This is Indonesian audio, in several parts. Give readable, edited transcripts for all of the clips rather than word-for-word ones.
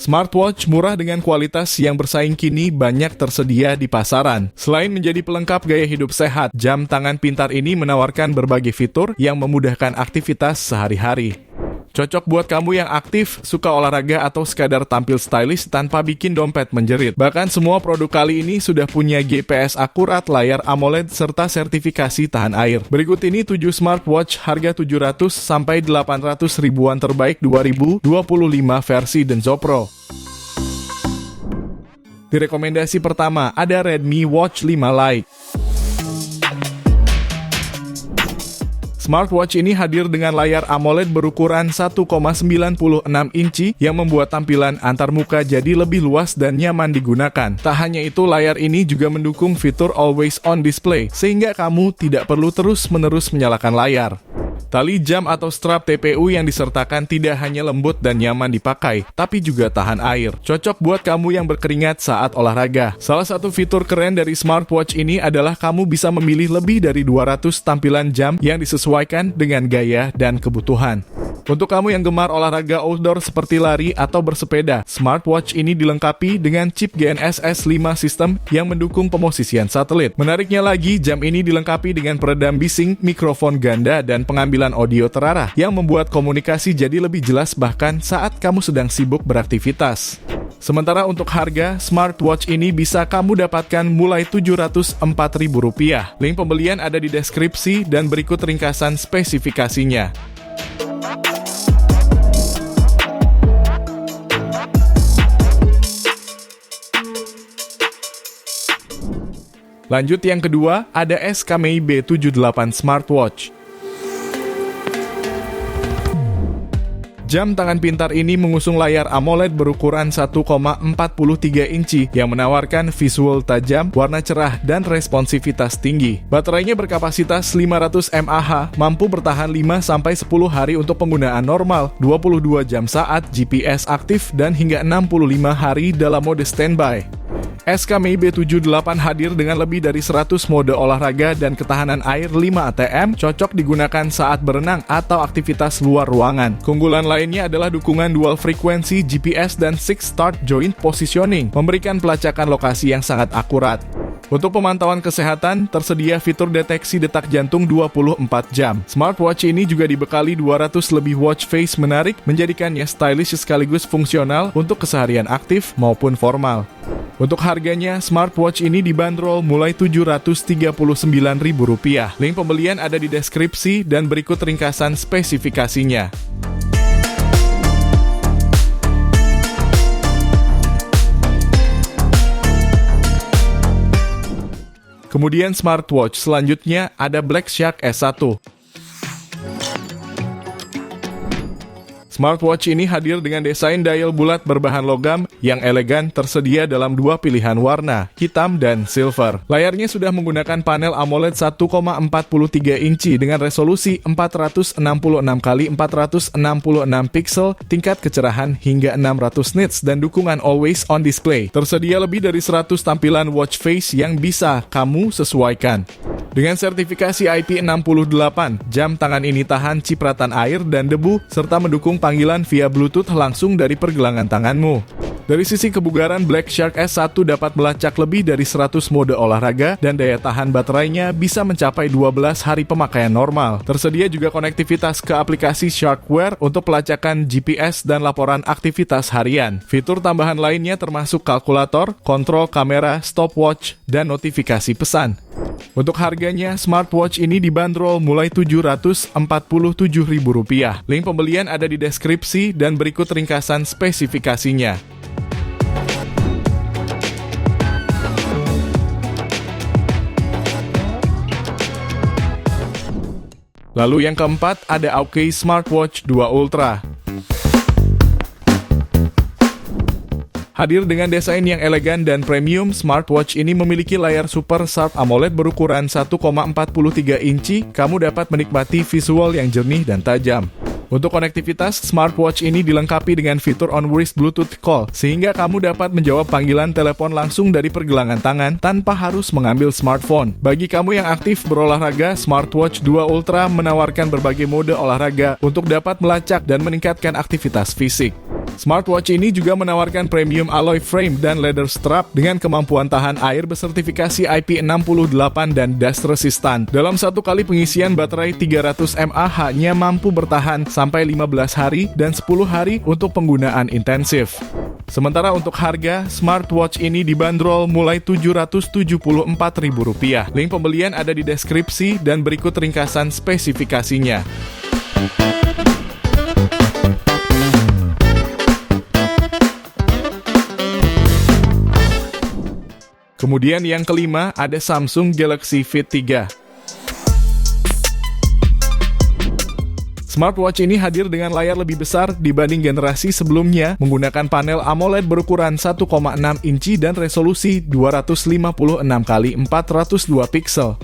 Smartwatch murah dengan kualitas yang bersaing kini banyak tersedia di pasaran. Selain menjadi pelengkap gaya hidup sehat, jam tangan pintar ini menawarkan berbagai fitur yang memudahkan aktivitas sehari-hari. Cocok buat kamu yang aktif, suka olahraga, atau sekadar tampil stylish tanpa bikin dompet menjerit. Bahkan semua produk kali ini sudah punya GPS akurat, layar AMOLED, serta sertifikasi tahan air. Berikut ini 7 smartwatch harga 700 sampai 800 ribuan terbaik 2025 versi Denso Pro. Di rekomendasi pertama ada Redmi Watch 5 Lite. Smartwatch ini hadir dengan layar AMOLED berukuran 1,96 inci yang membuat tampilan antarmuka jadi lebih luas dan nyaman digunakan. Tak hanya itu, layar ini juga mendukung fitur Always On Display, sehingga kamu tidak perlu terus-menerus menyalakan layar. Tali jam atau strap TPU yang disertakan tidak hanya lembut dan nyaman dipakai, tapi juga tahan air. Cocok buat kamu yang berkeringat saat olahraga. Salah satu fitur keren dari smartwatch ini adalah kamu bisa memilih lebih dari 200 tampilan jam yang disesuaikan dengan gaya dan kebutuhan. Untuk kamu yang gemar olahraga outdoor seperti lari atau bersepeda, smartwatch ini dilengkapi dengan chip GNSS 5 sistem yang mendukung pemosisian satelit. Menariknya lagi, jam ini dilengkapi dengan peredam bising, mikrofon ganda, dan pengambilan audio terarah yang membuat komunikasi jadi lebih jelas bahkan saat kamu sedang sibuk beraktivitas. Sementara untuk harga, smartwatch ini bisa kamu dapatkan mulai Rp704.000. Link pembelian ada di deskripsi dan berikut ringkasan spesifikasinya. Lanjut yang kedua, ada SKMI B78 Smartwatch. Jam tangan pintar ini mengusung layar AMOLED berukuran 1,43 inci yang menawarkan visual tajam, warna cerah, dan responsivitas tinggi. Baterainya berkapasitas 500 mAh, mampu bertahan 5-10 hari untuk penggunaan normal, 22 jam saat, GPS aktif, dan hingga 65 hari dalam mode standby. SKMI B78 hadir dengan lebih dari 100 mode olahraga dan ketahanan air 5 ATM, cocok digunakan saat berenang atau aktivitas luar ruangan. Keunggulan lainnya adalah dukungan dual frekuensi GPS dan 6 start joint positioning, memberikan pelacakan lokasi yang sangat akurat. Untuk pemantauan kesehatan, tersedia fitur deteksi detak jantung 24 jam. Smartwatch ini juga dibekali 200 lebih watch face menarik, menjadikannya stylish sekaligus fungsional untuk keseharian aktif maupun formal. Untuk harganya, smartwatch ini dibanderol mulai Rp739.000. Link pembelian ada di deskripsi dan berikut ringkasan spesifikasinya. Kemudian smartwatch selanjutnya ada Black Shark S1. Smartwatch ini hadir dengan desain dial bulat berbahan logam yang elegan, tersedia dalam dua pilihan warna, hitam dan silver. Layarnya sudah menggunakan panel AMOLED 1,43 inci dengan resolusi 466x466 pixel, tingkat kecerahan hingga 600 nits, dan dukungan Always On Display. Tersedia lebih dari 100 tampilan watch face yang bisa kamu sesuaikan. Dengan sertifikasi IP68, jam tangan ini tahan cipratan air dan debu, serta mendukung panggilan via Bluetooth langsung dari pergelangan tanganmu. Dari sisi kebugaran, Black Shark S1 dapat melacak lebih dari 100 mode olahraga dan daya tahan baterainya bisa mencapai 12 hari pemakaian normal. Tersedia juga konektivitas ke aplikasi Sharkware untuk pelacakan GPS dan laporan aktivitas harian. Fitur tambahan lainnya termasuk kalkulator, kontrol kamera, stopwatch, dan notifikasi pesan. Untuk harganya, smartwatch ini dibanderol mulai Rp747.000. Link pembelian ada di deskripsi dan berikut ringkasan spesifikasinya. Lalu yang keempat ada Aukey Smartwatch 2 Ultra. Hadir dengan desain yang elegan dan premium, smartwatch ini memiliki layar Super Sharp AMOLED berukuran 1,43 inci. Kamu dapat menikmati visual yang jernih dan tajam. Untuk konektivitas, smartwatch ini dilengkapi dengan fitur on-wrist Bluetooth call, sehingga kamu dapat menjawab panggilan telepon langsung dari pergelangan tangan tanpa harus mengambil smartphone. Bagi kamu yang aktif berolahraga, smartwatch 2 Ultra menawarkan berbagai mode olahraga untuk dapat melacak dan meningkatkan aktivitas fisik. Smartwatch ini juga menawarkan premium alloy frame dan leather strap dengan kemampuan tahan air bersertifikasi IP68 dan dust resistant. Dalam satu kali pengisian baterai 300 mAh hanya mampu bertahan sampai 15 hari dan 10 hari untuk penggunaan intensif. Sementara untuk harga, smartwatch ini dibanderol mulai Rp774.000. Link pembelian ada di deskripsi dan berikut ringkasan spesifikasinya. Kemudian yang kelima ada Samsung Galaxy Fit 3. Smartwatch ini hadir dengan layar lebih besar dibanding generasi sebelumnya, menggunakan panel AMOLED berukuran 1,6 inci dan resolusi 256x402 pixel.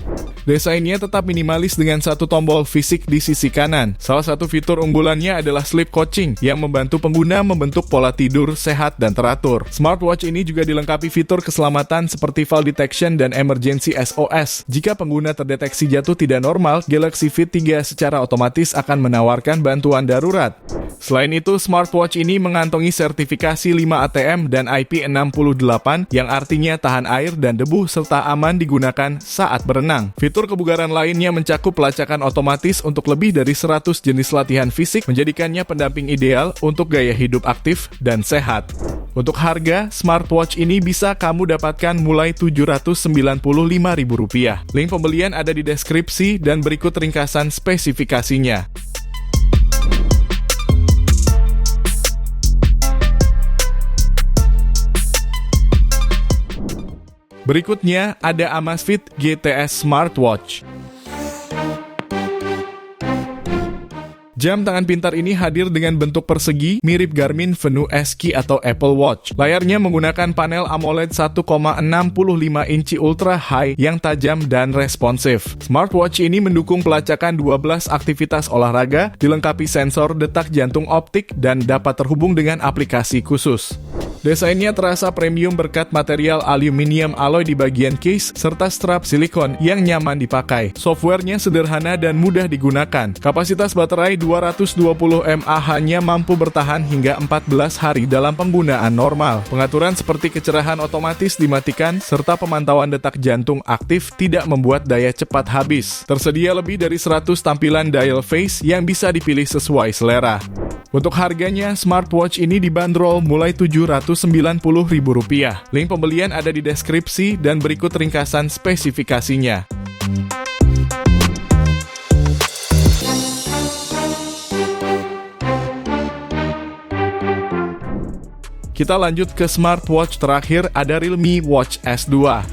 Desainnya tetap minimalis dengan satu tombol fisik di sisi kanan. Salah satu fitur unggulannya adalah sleep coaching yang membantu pengguna membentuk pola tidur sehat dan teratur. Smartwatch ini juga dilengkapi fitur keselamatan seperti fall detection dan emergency SOS. Jika pengguna terdeteksi jatuh tidak normal, Galaxy Fit 3 secara otomatis akan menawarkan bantuan darurat. Selain itu, smartwatch ini mengantongi sertifikasi 5 ATM dan IP68 yang artinya tahan air dan debu serta aman digunakan saat berenang. Fitur kebugaran lainnya mencakup pelacakan otomatis untuk lebih dari 100 jenis latihan fisik, menjadikannya pendamping ideal untuk gaya hidup aktif dan sehat. Untuk harga, smartwatch ini bisa kamu dapatkan mulai Rp795.000. Link pembelian ada di deskripsi dan berikut ringkasan spesifikasinya. Berikutnya ada Amazfit GTS Smartwatch. Jam tangan pintar ini hadir dengan bentuk persegi, mirip Garmin Venu S-Key atau Apple Watch. Layarnya menggunakan panel AMOLED 1,65 inci Ultra High yang tajam dan responsif. Smartwatch ini mendukung pelacakan 12 aktivitas olahraga, dilengkapi sensor detak jantung optik, dan dapat terhubung dengan aplikasi khusus. Desainnya terasa premium berkat material aluminium alloy di bagian case, serta strap silikon yang nyaman dipakai. Softwarenya sederhana dan mudah digunakan. Kapasitas baterai 220 mAh hanya mampu bertahan hingga 14 hari dalam penggunaan normal. Pengaturan seperti kecerahan otomatis dimatikan, serta pemantauan detak jantung aktif tidak membuat daya cepat habis. Tersedia lebih dari 100 tampilan dial face yang bisa dipilih sesuai selera. Untuk harganya, smartwatch ini dibanderol mulai Rp790.000. Link pembelian ada di deskripsi dan berikut ringkasan spesifikasinya. Kita lanjut ke smartwatch terakhir, ada Realme Watch S2.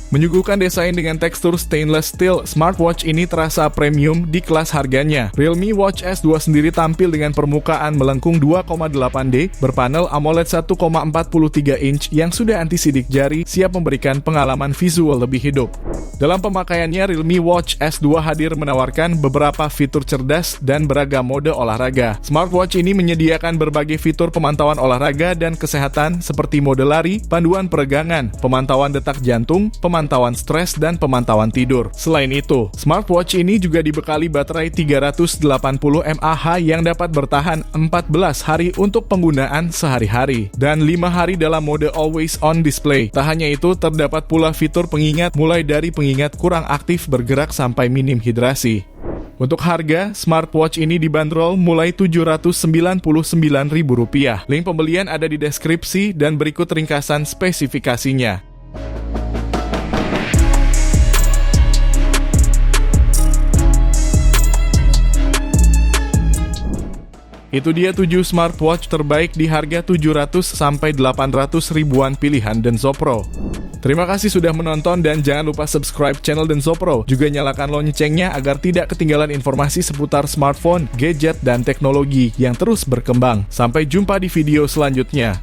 Menyuguhkan desain dengan tekstur stainless steel, smartwatch ini terasa premium di kelas harganya. Realme Watch S2 sendiri tampil dengan permukaan melengkung 2,8D, berpanel AMOLED 1,43 inch yang sudah anti-sidik jari, siap memberikan pengalaman visual lebih hidup. Dalam pemakaiannya, Realme Watch S2 hadir menawarkan beberapa fitur cerdas dan beragam mode olahraga. Smartwatch ini menyediakan berbagai fitur pemantauan olahraga dan kesehatan seperti mode lari, panduan peregangan, pemantauan detak jantung, pemantauan stres, dan pemantauan tidur. Selain itu, smartwatch ini juga dibekali baterai 380 mAh yang dapat bertahan 14 hari untuk penggunaan sehari-hari dan 5 hari dalam mode always on display. Tak hanya itu, terdapat pula fitur pengingat mulai dari pengingat kurang aktif bergerak sampai minim hidrasi. Untuk harga, smartwatch ini dibanderol mulai Rp799.000. Link pembelian ada di deskripsi dan berikut ringkasan spesifikasinya. Itu dia 7 smartwatch terbaik di harga 700 sampai 800 ribuan pilihan Denso Pro. Terima kasih sudah menonton dan jangan lupa subscribe channel Denso Pro. Juga nyalakan loncengnya agar tidak ketinggalan informasi seputar smartphone, gadget, dan teknologi yang terus berkembang. Sampai jumpa di video selanjutnya.